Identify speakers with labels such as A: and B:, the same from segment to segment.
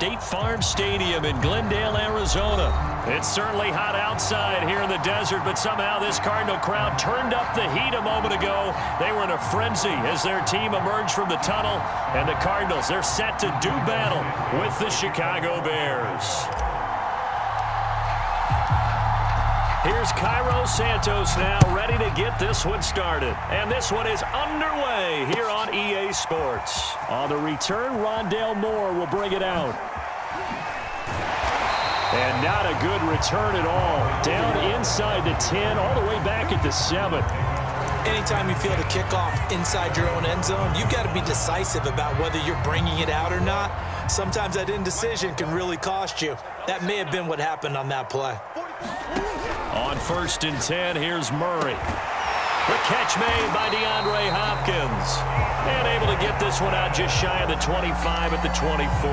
A: State Farm Stadium in Glendale, Arizona. It's certainly hot outside here in the desert, but somehow this Cardinal crowd turned up the heat a moment ago. They were in a frenzy as their team emerged from the tunnel, and the Cardinals, they're set to do battle with the Chicago Bears. Here's Cairo Santos now, ready to get this one started. And this one is underway here on EA Sports. On the return, Rondale Moore will bring it out. And not a good return at all. Down inside the 10, all the way back at the 7.
B: Anytime you feel the kickoff inside your own end zone, you've got to be decisive about whether you're bringing it out or not. Sometimes that indecision can really cost you. That may have been what happened on that play.
A: On 1st and 10, here's Murray. The catch made by DeAndre Hopkins. And able to get this one out just shy of the 25 at the 24.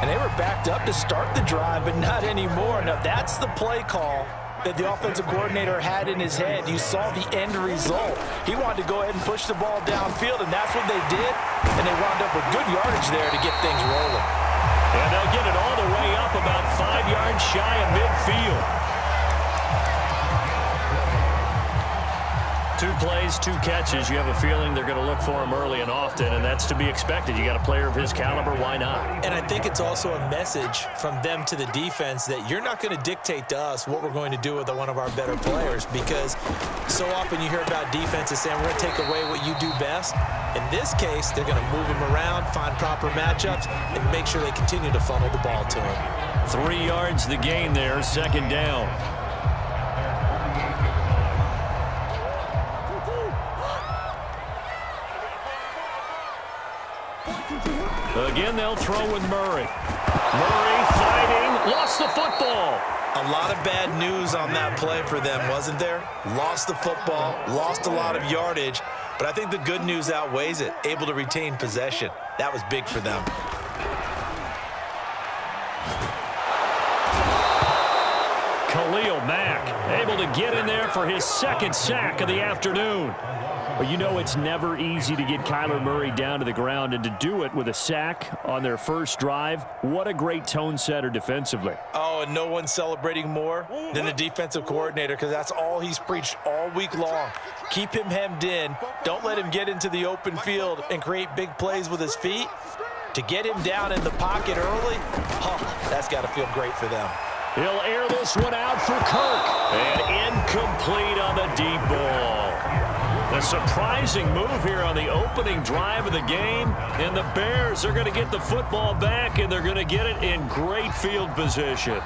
B: And they were backed up to start the drive, but not anymore. Now, that's the play call that the offensive coordinator had in his head. You saw the end result. He wanted to go ahead and push the ball downfield, and that's what they did. And they wound up with good yardage there to get things rolling.
A: And they'll get it all the way up about 5 yards shy of midfield. 2 plays, 2 catches. You have a feeling they're going to look for him early and often, and that's to be expected. You got a player of his caliber, why not?
B: And I think it's also a message from them to the defense that you're not going to dictate to us what we're going to do with one of our better players, because so often you hear about defenses saying we're going to take away what you do best. In this case, they're going to move him around, find proper matchups, and make sure they continue to funnel the ball to him.
A: 3 yards the gain there, 2nd down. Again, they'll throw with Murray. Murray fighting, lost the football.
B: A lot of bad news on that play for them, wasn't there? Lost the football, lost a lot of yardage, but I think the good news outweighs it. Able to retain possession. That was big for them.
A: Khalil Mack able to get in there for his 2nd sack of the afternoon. Well, you know it's never easy to get Kyler Murray down to the ground, and to do it with a sack on their first drive, what a great tone setter defensively.
B: Oh, and no one's celebrating more than the defensive coordinator, because that's all he's preached all week long. Keep him hemmed in. Don't let him get into the open field and create big plays with his feet. To get him down in the pocket early, that's got to feel great for them.
A: He'll air this one out for Kirk. And incomplete on the deep ball. A surprising move here on the opening drive of the game. And the Bears are going to get the football back, and they're going to get it in great field position.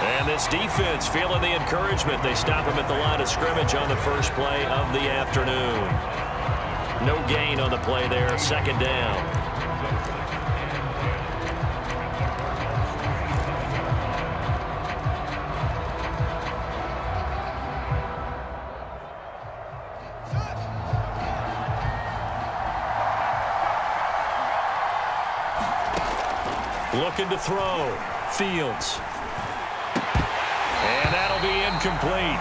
A: And this defense feeling the encouragement. They stop him at the line of scrimmage on the first play of the afternoon. No gain on the play there, 2nd down. Looking to throw. Fields. And that'll be incomplete.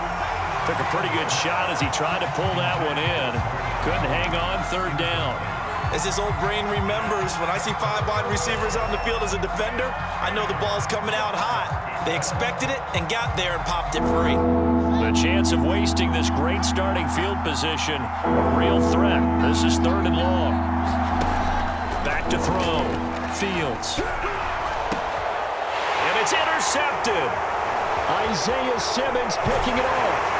A: Took a pretty good shot as he tried to pull that one in. Couldn't hang on, 3rd down.
B: As his old brain remembers, when I see 5 wide receivers on the field as a defender, I know the ball's coming out hot. They expected it and got there and popped it free.
A: The chance of wasting this great starting field position, a real threat. This is 3rd and long. Back to throw. Fields. And it's intercepted. Isaiah Simmons picking it off.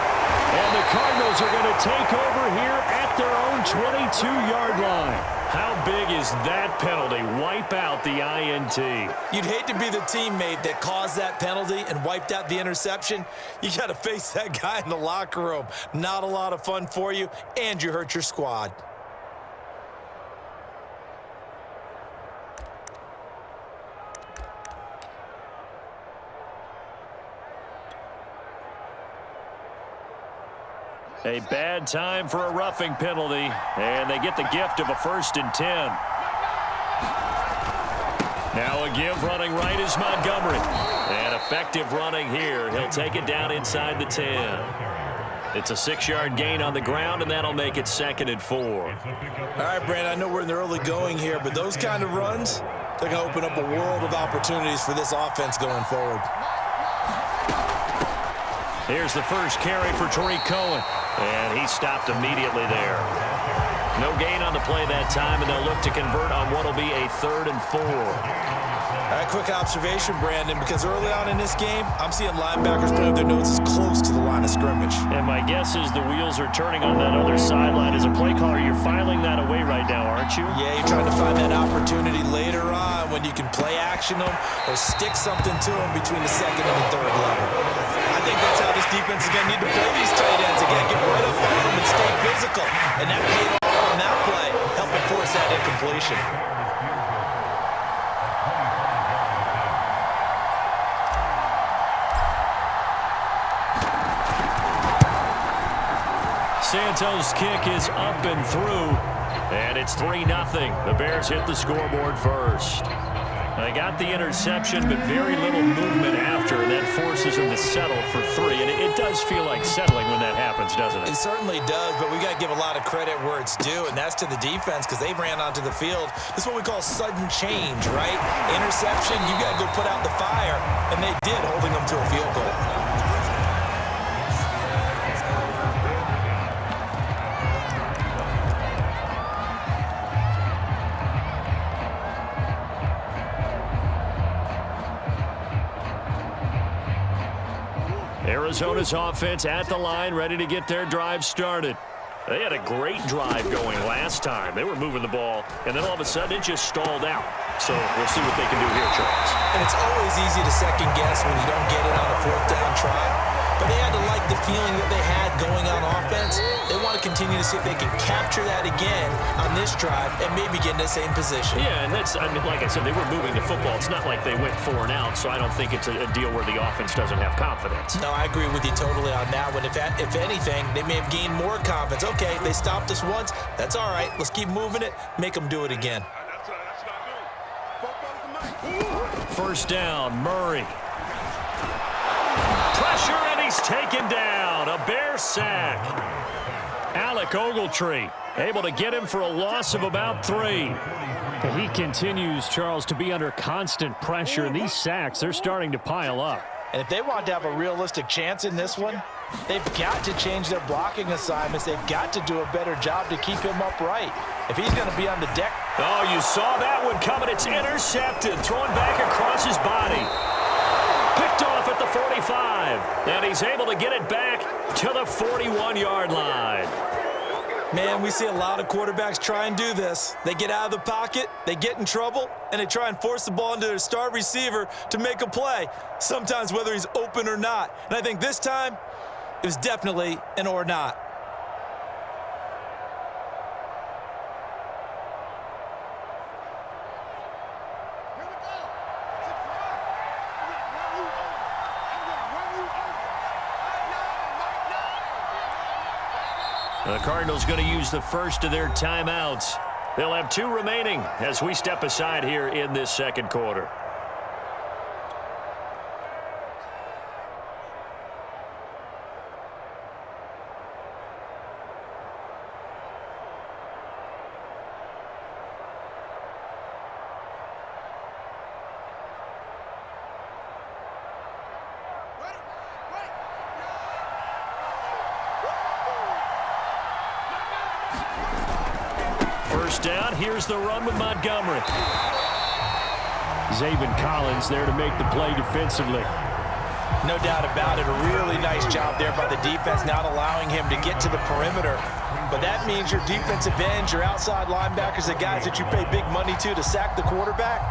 A: And the Cardinals are going to take over here at their own 22-yard line. How big is that penalty? Wipe out the INT.
B: You'd hate to be the teammate that caused that penalty and wiped out the interception. You got to face that guy in the locker room. Not a lot of fun for you, and you hurt your squad.
A: A bad time for a roughing penalty, and they get the gift of a 1st and 10. Now a give running right is Montgomery. And effective running here. He'll take it down inside the 10. It's a 6-yard gain on the ground, and that'll make it 2nd and 4.
B: All right, Brandon, I know we're in the early going here, but those kind of runs, they're going to open up a world of opportunities for this offense going forward.
A: Here's the first carry for Tariq Cohen, and he stopped immediately there. No gain on the play that time, and they'll look to convert on what will be a 3rd and 4.
B: All right, quick observation, Brandon, because early on in this game, I'm seeing linebackers putting their noses close to the line of scrimmage.
A: And my guess is the wheels are turning on that other sideline. As a play caller, you're filing that away right now, aren't you?
B: Yeah, you're trying to find that opportunity later on when you can play action them or stick something to them between the 2nd and the 3rd level. I think that's how this defense is going to need to play these tight ends. They got to get right up on them and stay physical. And that paid off on that play, helping force that incompletion.
A: Santos' kick is up and through, and it's 3-0. The Bears hit the scoreboard first. They got the interception, but very little movement after, and that forces them to settle for 3. And it does feel like settling when that happens, doesn't it?
B: It certainly does, but we got to give a lot of credit where it's due, and that's to the defense because they ran onto the field. This is what we call sudden change, right? Interception, you got to go put out the fire, and they did, holding them to a field goal.
A: Arizona's offense at the line, ready to get their drive started. They had a great drive going last time. They were moving the ball, and then all of a sudden it just stalled out. So we'll see what they can do here, Charles.
B: And it's always easy to second guess when you don't get it on a 4th down try. But they had to like the feeling that they had going on offense. They want to continue to see if they can capture that again on this drive and maybe get in the same position. Yeah, and that's, I mean, like I said, they were moving the football. It's not like they went 4 and out, so I don't think it's a deal where the offense doesn't have confidence. No, I agree with you totally on that one. If anything, they may have gained more confidence. Okay, they stopped us once. That's all right. Let's keep moving it. Make them do it again.
A: First down, Murray. Pressure, and he's taken down. A Bear sack. Alec Ogletree able to get him for a loss of about 3.
C: He continues, Charles, to be under constant pressure, and these sacks, they're starting to pile up.
B: And if they want to have a realistic chance in this one, they've got to change their blocking assignments. They've got to do a better job to keep him upright. If he's going to be on the deck.
A: Oh, you saw that one coming. It's intercepted. Thrown back across his body. Picked off at the 45. And he's able to get it back to the 41-yard line.
B: Man, we see a lot of quarterbacks try and do this. They get out of the pocket, they get in trouble, and they try and force the ball into their star receiver to make a play, sometimes whether he's open or not. And I think this time, it was definitely an or not.
A: The Cardinals going to use the first of their timeouts. They'll have 2 remaining as we step aside here in this second quarter. First down, here's the run with Montgomery.
C: Zaven Collins there to make the play defensively.
B: No doubt about it. A really nice job there by the defense, not allowing him to get to the perimeter. But that means your defensive ends, your outside linebackers, the guys that you pay big money to sack the quarterback,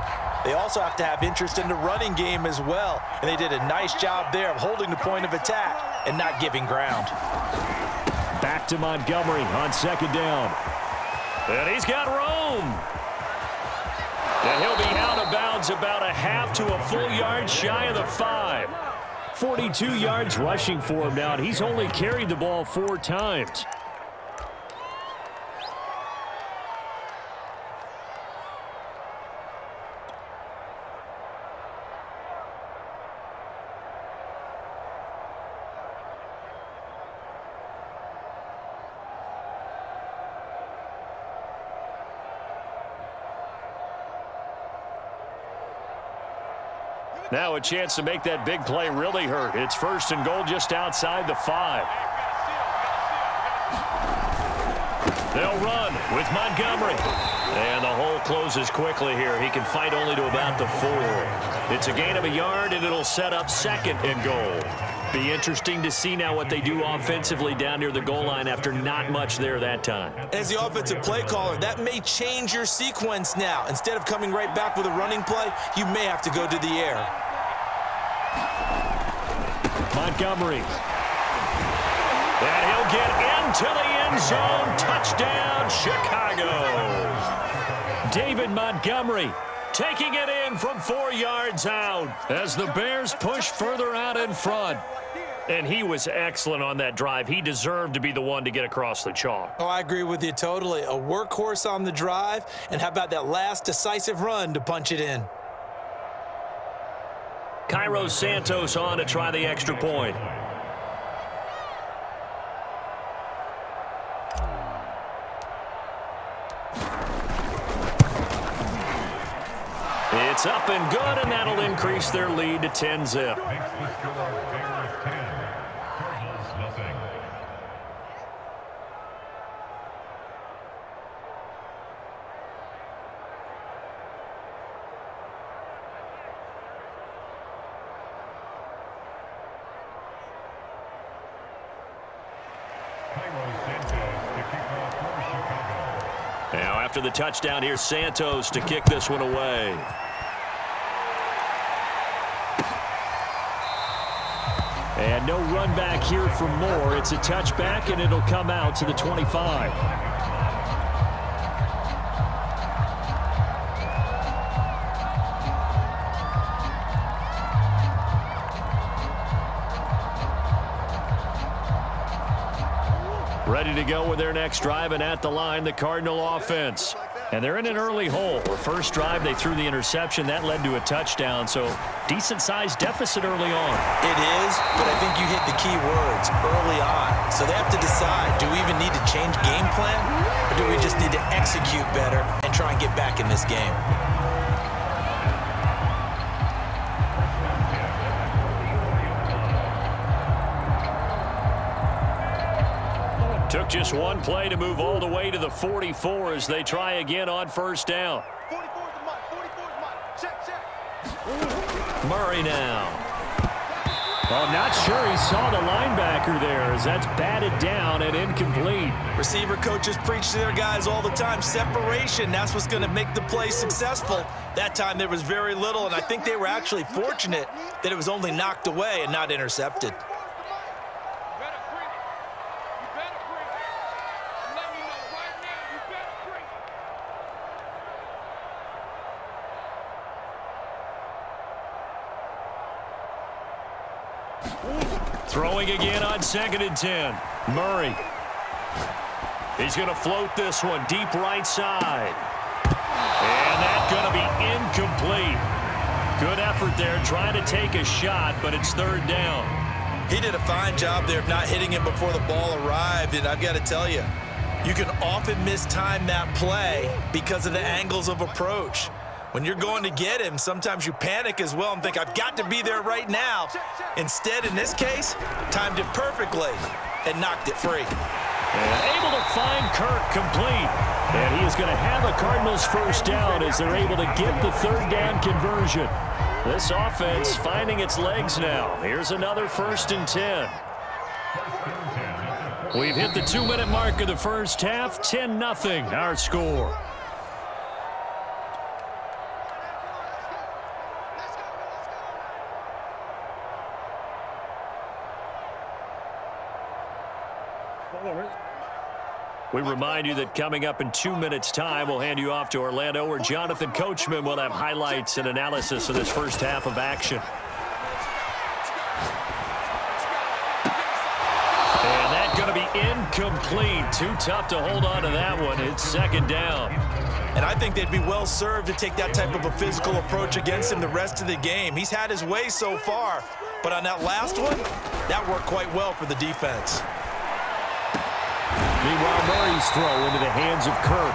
B: they also have to have interest in the running game as well. And they did a nice job there of holding the point of attack and not giving ground.
C: Back to Montgomery on second down.
A: And he's got room. And he'll be out of bounds about a half to a full yard shy of the 5.
C: 42 yards rushing for him now, and he's only carried the ball 4 times.
A: Now a chance to make that big play really hurt. It's 1st and goal just outside the 5. They'll run with Montgomery. And the hole closes quickly here. He can fight only to about the 4. It's a gain of a yard, and it'll set up 2nd and goal. Be interesting to see now what they do offensively down near the goal line after not much there that time.
B: As the offensive play caller, that may change your sequence now. Instead of coming right back with a running play, you may have to go to the air.
C: Montgomery.
A: And he'll get into the end zone. Touchdown, Chicago. David Montgomery taking it in from 4 yards out as the Bears push further out in front. And he was excellent on that drive. He deserved to be the one to get across the chalk.
B: Oh, I agree with you totally. A workhorse on the drive, and how about that last decisive run to punch it in?
A: Cairo Santos on to try the extra point. It's up and good, and that'll increase their lead to 10-zip. Now after the touchdown, here's Santos to kick this one away.
C: And no run back here for Moore. It's a touchback, and it'll come out to the 25.
A: Ready to go with their next drive, and at the line, the Cardinal offense. And they're in an early hole. The first drive, they threw the interception. That led to a touchdown, so decent-sized deficit early on.
B: It is, but I think you hit the key words, early on. So they have to decide, do we even need to change game plan, or do we just need to execute better and try and get back in this game?
A: Took just one play to move all the way to the 44 as they try again on first down. Murray now.
C: Well, not sure he saw the linebacker there as that's batted down and incomplete.
B: Receiver coaches preach to their guys all the time. Separation, that's what's going to make the play successful. That time there was very little, and I think they were actually fortunate that it was only knocked away and not intercepted.
A: Throwing again on 2nd and 10. Murray. He's going to float this one deep right side. And that's going to be incomplete. Good effort there trying to take a shot, but it's 3rd down.
B: He did a fine job there of not hitting him before the ball arrived, and I've got to tell you, you can often mistime that play because of the angles of approach. When you're going to get him, sometimes you panic as well and think, I've got to be there right now. Instead, in this case, timed it perfectly and knocked it free.
A: And able to find Kirk complete.
C: And he is going to have a Cardinals first down as they're able to get the 3rd down conversion.
A: This offense finding its legs now. Here's another 1st and 10. We've hit the 2-minute mark of the first half. 10-0 our score. We remind you that coming up in 2 minutes' time, we'll hand you off to Orlando, where Jonathan Coachman will have highlights and analysis of this first half of action. And that's going to be incomplete. Too tough to hold on to that one. It's 2nd down.
B: And I think they'd be well served to take that type of a physical approach against him the rest of the game. He's had his way so far, but on that last one, that worked quite well for the defense.
C: Meanwhile, Murray's throw into the hands of Kirk.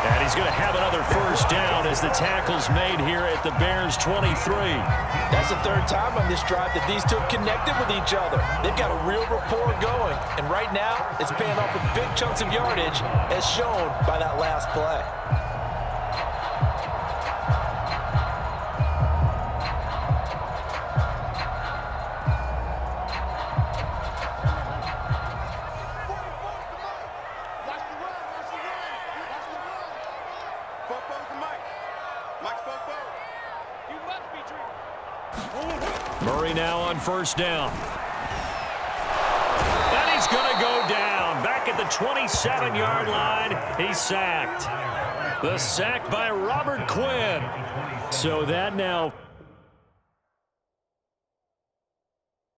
A: And he's going to have another first down as the tackle's made here at the Bears' 23.
B: That's the third time on this drive that these two have connected with each other. They've got a real rapport going. And right now, it's paying off with big chunks of yardage, as shown by that last play.
A: Murray now on first down. And he's going to go down. Back at the 27-yard line, he's sacked. The sack by Robert Quinn.
C: So that now